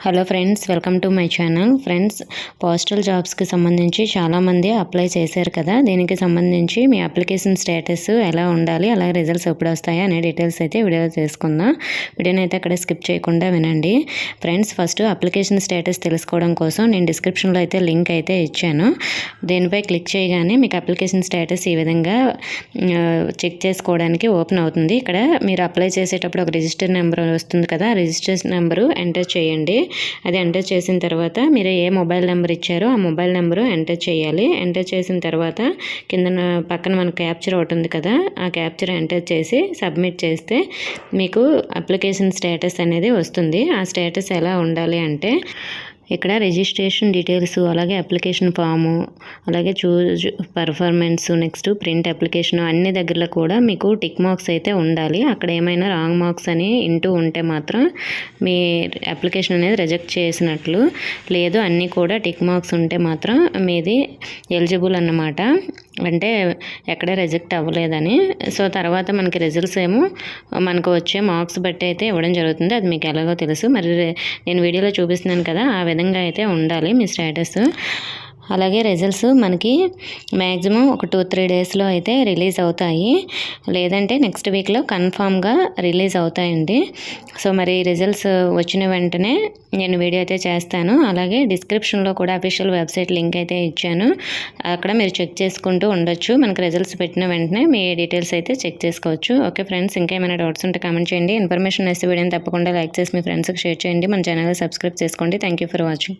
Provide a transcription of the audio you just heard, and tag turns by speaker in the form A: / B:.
A: Hello friends, welcome to my channel. Friends, postal జాబ్స్కి సంబంధించి చాలామంది అప్లై చేశారు కదా. దీనికి సంబంధించి మీ అప్లికేషన్ స్టేటస్ ఎలా ఉండాలి, అలాగే రిజల్ట్స్ ఎప్పుడు వస్తాయి అనే డీటెయిల్స్ అయితే వీడియో చేసుకుందాం. వీడియోని అయితే అక్కడ స్కిప్ చేయకుండా వినండి. ఫ్రెండ్స్, ఫస్ట్ అప్లికేషన్ స్టేటస్ తెలుసుకోవడం కోసం నేను డిస్క్రిప్షన్లో అయితే లింక్ అయితే ఇచ్చాను. దీనిపై క్లిక్ చేయగానే మీకు అప్లికేషన్ స్టేటస్ ఈ విధంగా చెక్ చేసుకోవడానికి ఓపెన్ అవుతుంది. ఇక్కడ మీరు అప్లై చేసేటప్పుడు ఒక రిజిస్టర్ నెంబర్ వస్తుంది కదా, రిజిస్ట్రేషన్ నెంబరు ఎంటర్ చేయండి. అది ఎంటర్ చేసిన తర్వాత మీరు ఏ మొబైల్ నెంబర్ ఇచ్చారో ఆ మొబైల్ నెంబరు ఎంటర్ చేయాలి. ఎంటర్ చేసిన తర్వాత కింద పక్కన మన క్యాప్చర్ ఒకటి ఉంది కదా, ఆ క్యాప్చర్ ఎంటర్ చేసి సబ్మిట్ చేస్తే మీకు అప్లికేషన్ స్టేటస్ అనేది వస్తుంది. ఆ స్టేటస్ ఎలా ఉండాలి అంటే ఇక్కడ రిజిస్ట్రేషన్ డీటెయిల్స్, అలాగే అప్లికేషన్ ఫాము, అలాగే choose performance, next print application అన్ని దగ్గరలో కూడా మీకు టిక్ మార్క్స్ అయితే ఉండాలి. అక్కడ ఏమైనా రాంగ్ మార్క్స్ అని ఇంటూ ఉంటే మాత్రం మీ అప్లికేషన్ అనేది రిజెక్ట్ చేసినట్లు. లేదు అన్నీ కూడా టిక్ మార్క్స్ ఉంటే మాత్రం మీది ఎలిజిబుల్ అన్నమాట, అంటే ఎక్కడ రిజెక్ట్ అవ్వలేదని. సో తర్వాత మనకి రిజల్ట్స్ ఏమో మనకు వచ్చే మార్క్స్ బట్టి అయితే ఇవ్వడం జరుగుతుంది. అది మీకు ఎలాగో తెలుసు. మరి నేను వీడియోలో చూపిస్తున్నాను కదా, ఆ విధంగా అయితే ఉండాలి మీ స్టేటస్. అలాగే రిజల్ట్స్ మనకి మ్యాక్సిమం ఒక 2-3 డేస్లో అయితే రిలీజ్ అవుతాయి, లేదంటే నెక్స్ట్ వీక్లో కన్ఫామ్గా రిలీజ్ అవుతాయండి. సో మరి రిజల్ట్స్ వచ్చిన వెంటనే నేను వీడియో అయితే చేస్తాను. అలాగే డిస్క్రిప్షన్లో కూడా అఫీషియల్ వెబ్సైట్ లింక్ అయితే ఇచ్చాను. అక్కడ మీరు చెక్ చేసుకుంటూ ఉండొచ్చు. మనకు రిజల్ట్స్ పెట్టిన వెంటనే మీ డీటెయిల్స్ అయితే చెక్ చేసుకోవచ్చు. ఓకే ఫ్రెండ్స్, ఇంకేమైనా డౌట్స్ ఉంటే కామెంట్ చేయండి. ఇన్ఫర్మేషన్ వేస్తే వీడియోని తప్పకుండా లైక్ చేసి మీ ఫ్రెండ్స్కి షేర్ చేయండి. మన ఛానల్ సబ్స్క్రైబ్ చేసుకోండి. Thank you for watching.